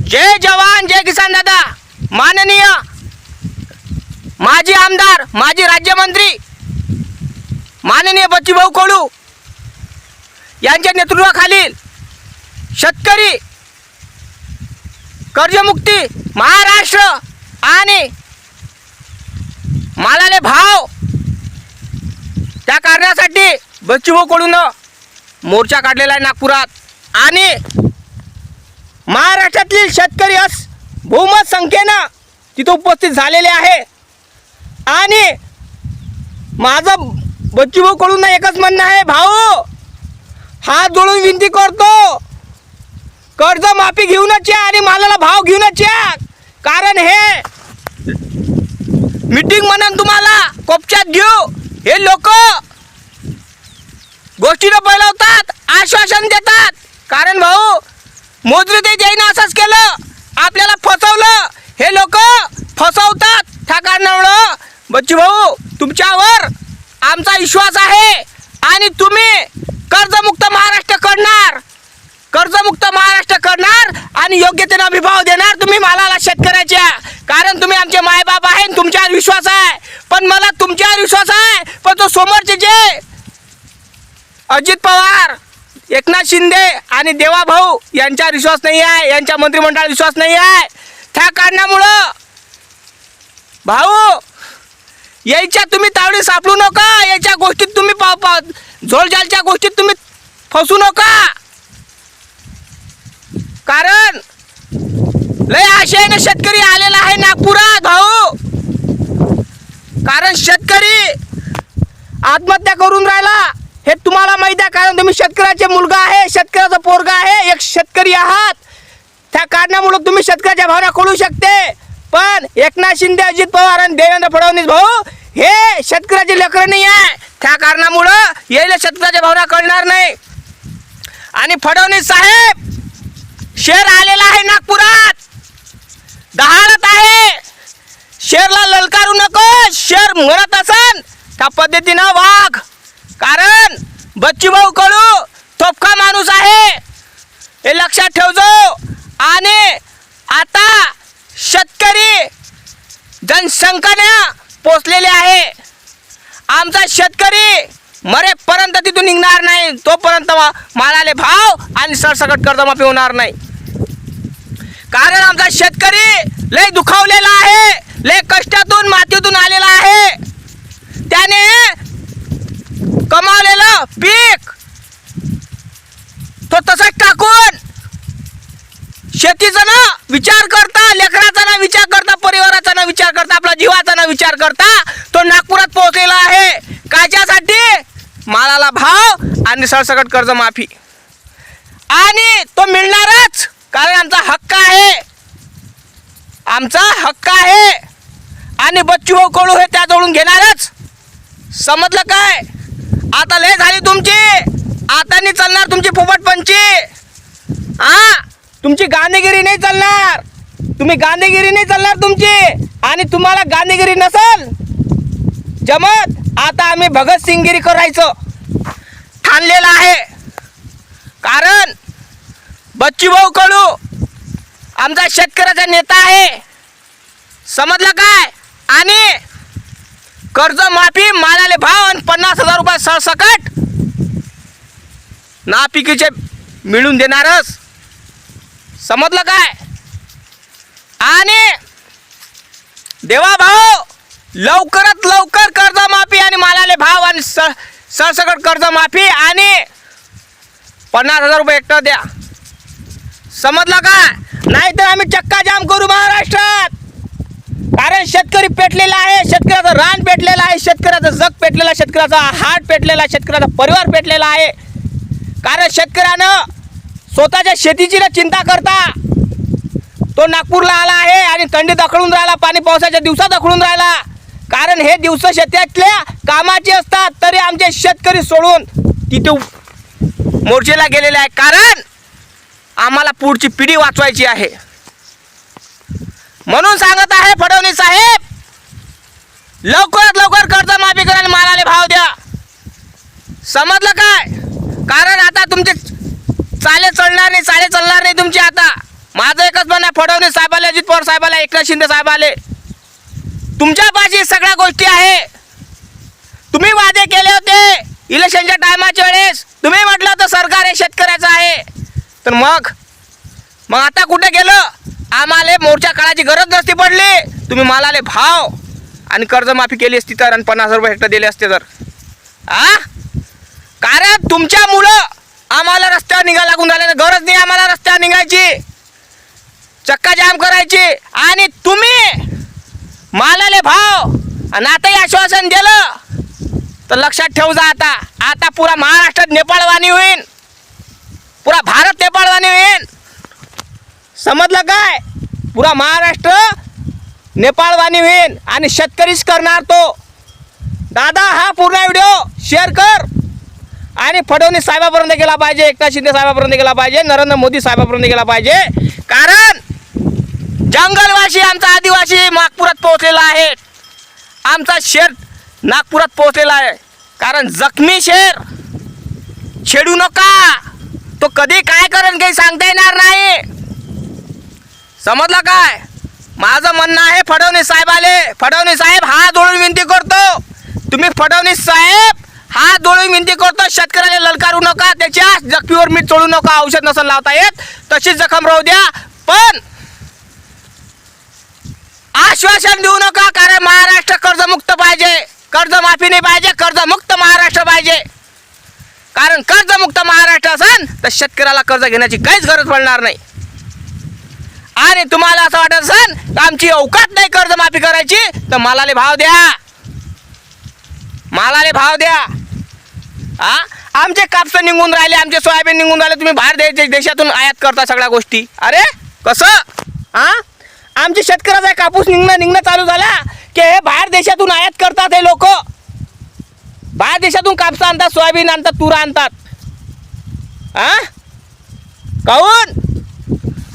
जय जवान जय किसान दादा, माननीय माजी आमदार माजी राज्यमंत्री माननीय बच्चूभाऊ कडू यांच्या नेतृत्वाखालील शेतकरी कर्जमुक्ती महाराष्ट्र आणि मालाले भाव त्या कारणासाठी बच्चूभाऊ कडून मोर्चा काढलेला आहे नागपुरात आणि महाराष्ट्रातील शेतकरी बहुमत संख्येनं तिथे उपस्थित झालेले आहे। आणि माझं बच्चूभाऊ कडून एकच म्हणणं आहे, भाऊ हात जोडून विनंती करतो, कर्ज माफी घेऊनच या आणि मालाला भाव घेऊनच या। कारण हे मीटिंग म्हणून तुम्हाला कोपच्यात घेऊ हे लोक गोष्टीला बैलवतात, आश्वासन देतात। कारण भाऊ मोजरी ते जाईन असंच केलं, आपल्याला फसवलं, हे लोक फसवतात। त्या कारणामुळं बच्चूभाऊ तुमच्यावर आमचा विश्वास आहे आणि तुम्ही कर्जमुक्त महाराष्ट्र करणार, कर्जमुक्त महाराष्ट्र करणार आणि योग्य ते हमीभाव देणार तुम्ही मालाला शेतकऱ्याच्या। कारण तुम्ही आमचे मायबाप आहे, तुमच्यावर विश्वास आहे। पण मला तुमच्यावर विश्वास आहे, पण तो समोरचे जे अजित पवार, एकनाथ शिंदे आणि देवाभाऊ यांच्यावर विश्वास नाही आहे, यांच्या मंत्रिमंडळावर विश्वास नाही आहे। त्या कारणामुळं भाऊ याच्या तुम्ही तावडी सापडू नका, याच्या गोष्टीत तुम्ही झोलझालच्या गोष्टीत तुम्ही फसू नका। कारण लय आशेने शेतकरी आलेला आहे नागपुरात भाऊ। कारण शेतकरी आत्महत्या करून राहिला हे तुम्हाला माहिती आहे। कारण तुम्ही शेतकऱ्याचे मुलगा आहे, शेतकऱ्याचा पोरगा आहे, एक शेतकरी आहात। त्या कारणामुळे तुम्ही शेतकऱ्याच्या भावना कळू शकते। पण एकनाथ शिंदे, अजित पवार आणि देवेंद्र फडणवीस भाऊ हे शेतकऱ्याचे लेकर नाही आहे। त्या कारणामुळं यायला शेतकऱ्याच्या भावना कळणार नाही। आणि फडणवीस साहेब शेर आलेला आहे नागपुरात, दहाडत आहे। शेरला ललकारू नको, शेर म्हणत असन त्या पद्धतीनं वाघ। कारण बच्चूभाऊ कडू तोफका माणूस आहे, हे लक्षात ठेवजो। आणि आता शेतकरी जनसंख्याने पोचलेले आहे। आमचा शेतकरी मरेपर्यंत तिथून निघणार नाही, तोपर्यंत मालाले भाव आणि सरसकट कर्जमाफी होणार नाही। कारण आमचा शेतकरी लय दुखावलेला आहे, लय कष्टातून मातीतून आलेला आहे। त्याने कमावलेलं पीक तो तसंच टाकून शेतीचा ना विचार करता, लेकराचा ना विचार करता, परिवाराचा ना विचार करता, आपला जीवाचा ना विचार करता तो नागपुरात पोहोचलेला आहे। कायच्यासाठी? मालाला भाव आणि सरसकट कर्जमाफी। आणि तो मिळणारच, कारण आमचा हक्क आहे, आमचा हक्क आहे। आणि बच्चूभाऊ कडू हे त्याजवळून घेणारच, समजलं काय? आता लय झाली तुमची, आता नाही चालणार तुमची फुफटपंची। तुमची गांधीगिरी नाही चालणार, तुम्ही गांधीगिरी नाही चालणार तुमची। आणि तुम्हाला गांधीगिरी नसल जमत, आता आम्ही भगतसिंगगिरी करायचं ठाणलेलं आहे। कारण बच्चूभाऊ कडू आमचा शेतकऱ्याचा नेता आहे, समजलं काय? आणि कर्जमाफी, मालाले भाव आणि 50,000 रुपये सरसकट नापिकीचे मिळून देणारच, समजलं काय? आणि देवा भाऊ लवकरात लवकर कर्जमाफी आणि मालाले भाव आणि सरसकट कर्जमाफी आणि 50,000 रुपये एकटं द्या, समजलं काय? नाहीतर आम्ही चक्का जाम करू महाराष्ट्रात। कारण शेतकरी पेटलेला आहे, शेतकऱ्याचं रान पेटलेलं आहे, शेतकऱ्याचं जग पेटलेलं आहे, शेतकऱ्याचा हात पेटलेला आहे, शेतकऱ्याचा परिवार पेटलेला आहे। कारण शेतकऱ्यानं स्वतःच्या शेतीची चिंता करता तो नागपूरला आला आहे आणि थंडीत अखळून राहिला, पाणी पावसाच्या दिवसात अखळून राहिला। कारण हे दिवस शेतातल्या कामाचे असतात, तरी आमचे शेतकरी सोडून तिथे मोर्चेला गेलेले आहे। कारण आम्हाला पुढची पिढी वाचवायची आहे। म्हणून सांगत आहे फडणवीस साहेब, लवकरात लवकर कर्जमाफी करा आणि मालाले भाव द्या, समजलं काय? कारण आता तुमचे चाले चालणार नाही तुमची। आता माझं एकच म्हणणं आहे, पवार साहेब आले, एकनाथ शिंदे साहेब आले, तुमच्यापाशी सगळ्या गोष्टी आहे. तुम्ही वादे केले होते इलेक्शनच्या टायमाच्या वेळेस, तुम्ही म्हटलं होतं सरकार हे शेतकऱ्याचं आहे. तर मग आता कुठे गेलं? आम्हाला मोर्चा काढायची गरज नसती पडली. तुम्ही मालाले भाव आणि कर्जमाफी केली असती तर, आणि 50 रुपये हेक्टर दिले असते तर. कारण तुमच्यामुळं आम्हाला रस्त्यावर निघायला लागून राहिले. गरज नाही आम्हाला रस्त्यावर निघायची, चक्का जाम करायची. आणि तुम्ही मालाले भाव आणि आताही आश्वासन दिलं तर लक्षात ठेवू जा. आता पुरा महाराष्ट्रात नेपाळवाणी होईल, पुरा भारत नेपाळवाणी होईल. समजलं काय? पुरा महाराष्ट्र नेपाळवाणी होईल आणि शेतकरीच करणार तो. दादा हा पूर्ण व्हिडिओ शेअर कर आणि फडणवीस साहेबापर्यंत गेला पाहिजे, एकनाथ शिंदे साहेबापर्यंत गेला पाहिजे, नरेंद्र मोदी साहेबापर्यंत गेला पाहिजे. कारण जंगलवासी आमचा आदिवासी नागपुरात पोहोचलेला आहे, आमचा शेर नागपुरात पोहोचलेला आहे. कारण जखमी शेर छेडू नका, तो कधी काय करेल काही सांगता येणार नाही. समजलं काय? माझं म्हणणं आहे फडणवीस साहेब आले, फडणवीस साहेब हात जोडून विनंती करतो, तुम्ही फडणवीस साहेब हात जोडून विनंती करतो, शेतकऱ्याला ललकारू नका, त्याच्या जखमीवर मीठ चोळू नका. औषध नसेल लावता येत तशीच जखम राहू द्या, पण आश्वासन देऊ नका. कारण महाराष्ट्र कर्जमुक्त पाहिजे, कर्जमाफी नाही पाहिजे, कर्जमुक्त महाराष्ट्र पाहिजे. कारण कर्जमुक्त महाराष्ट्र असेल तर शेतकऱ्याला कर्ज घेण्याची काहीच गरज पडणार नाही. आणि तुम्हाला असं वाटत असेल तर आमची अवकात नाही कर्जमाफी करायची, तर मालाले भाव द्या, मालाले भाव द्या. आमचे कापस निघून राहिले, आमचे सोयाबीन निघून राहिले, तुम्ही बाहेर देशातून आयात करता सगळ्या गोष्टी. अरे कसं? आमचे शेतकऱ्याचा कापूस निघणं चालू झाला की हे बाहेर देशातून आयात करतात. हे लोक बाहेर देशातून कापस आणतात, सोयाबीन आणतात, तूर आणतात. काहून?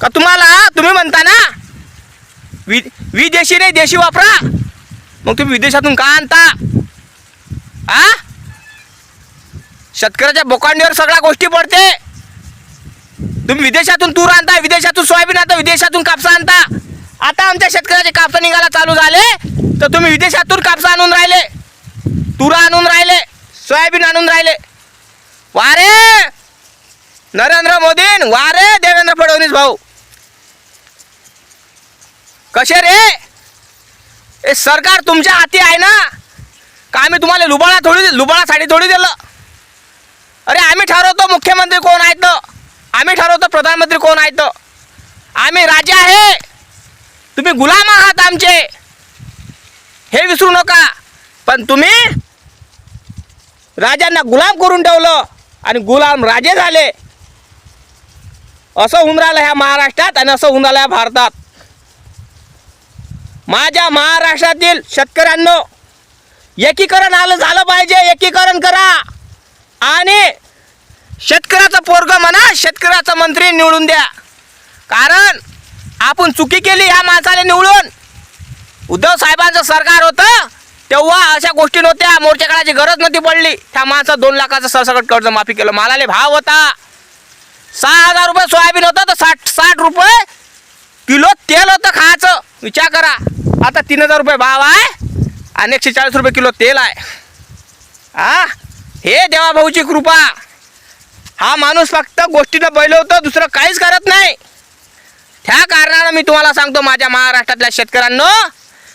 का तुम्ही म्हणता ना विदेशी नाही देशी वापरा, मग तुम्ही विदेशातून का आणता? शेतकऱ्याच्या बोकांडीवर सगळ्या गोष्टी पडते. तुम्ही विदेशातून तूर आणता, विदेशातून सोयाबीन आणता, विदेशातून कापस आणता. आता आमच्या शेतकऱ्याचे कापस निघायला चालू झाले तर तुम्ही विदेशातून कापस आणून राहिले, तूर आणून राहिले, सोयाबीन आणून राहिले. वारे नरेंद्र मोदी, वारे देवेंद्र फडणवीस भाऊ, कसे रे? हे सरकार तुमच्या हाती आहे ना? का आम्ही तुम्हाला लुबाळासाठी थोडी दिलं? अरे आम्ही ठरवतो मुख्यमंत्री कोण आहेत, आम्ही ठरवतो प्रधानमंत्री कोण आहेत. आम्ही राजा आहे, तुम्ही गुलाम आहात आमचे, हे विसरू नका. पण तुम्ही राजांना गुलाम करून ठेवलं आणि गुलाम राजे झाले. असं होऊन राहिलं ह्या महाराष्ट्रात आणि असं होऊन राहिलं ह्या भारतात. माझ्या महाराष्ट्रातील शेतकऱ्यांनो, एकीकरण झालं पाहिजे, एकीकरण करा आणि शेतकऱ्याचं पोरग म्हणा, शेतकऱ्याचा मंत्री निवडून द्या. कारण आपण चुकी केली ह्या माणसाला निवडून. उद्धव साहेबांचं सरकार होतं तेव्हा अशा गोष्टी नव्हत्या, मोर्चा काढायची गरज नव्हती पडली. त्या माणसाचं 2 लाखाचं सरसकट कर्ज माफी केलं. मालाले भाव होता 6,000 रुपये सोयाबीन होतं तर 60 रुपये किलो तेल होतं खायचं. विचार करा, आता 3,000 रुपये भाव आहे आणि 140 रुपये किलो तेल आहे. हे देवाभाऊची कृपा. हा माणूस फक्त गोष्टीनं बैलवतो, दुसरं काहीच करत नाही. त्या कारणानं मी तुम्हाला सांगतो माझ्या महाराष्ट्रातल्या शेतकऱ्यांनो,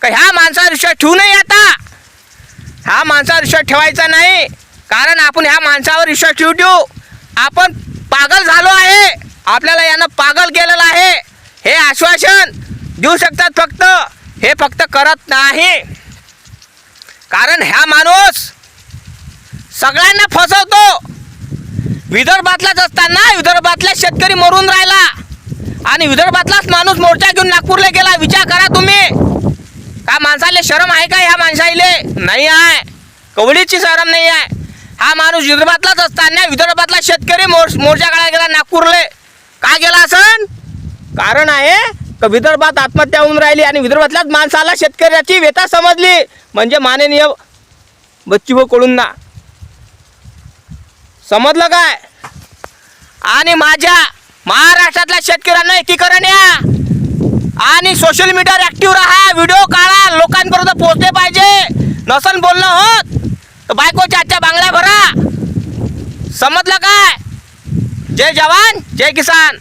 का ह्या माणसावर विश्वास ठेवू नये. आता ह्या माणसावर विश्वास ठेवायचा नाही. कारण आपण ह्या माणसावर विश्वास ठेवू आपण पागल झालो आहे. आपल्याला यानं पागल केलेलं आहे. हे आश्वासन देऊ शकतात फक्त, हे फक्त करत नाही. कारण ह्या माणूस सगळ्यांना फसवतो. विदर्भातलाच असताना विदर्भातला शेतकरी मरून राहिला आणि विदर्भातलाच माणूस मोर्चा घेऊन नागपूरला गेला. विचार करा तुम्ही, का माणसाला शरम आहे का? ह्या माणसाले नाही आहे, कवडीची शरम नाही आहे. हा माणूस विदर्भातलाच असताना विदर्भातला शेतकरी मोर्चा काढायला गेला नागपूरले. का गेला असन? कारण आहे का विदर्भात आत्महत्या होऊन राहिली आणि विदर्भातल्याच माणसाला शेतकऱ्याची व्यथा समजली. म्हणजे माननीय बच्चूभाऊ कडूंना समजलं काय? आणि माझ्या महाराष्ट्रातल्या शेतकऱ्यांना एकीकरण या आणि सोशल मीडियावर ऍक्टिव्ह राहा, व्हिडिओ काढा, लोकांपर्यंत पोहोचले पाहिजे. नसन बोलणं होत तर बायकोच्या आजच्या बांगड्या भरा. समजलं काय? जय जवान जय किसान.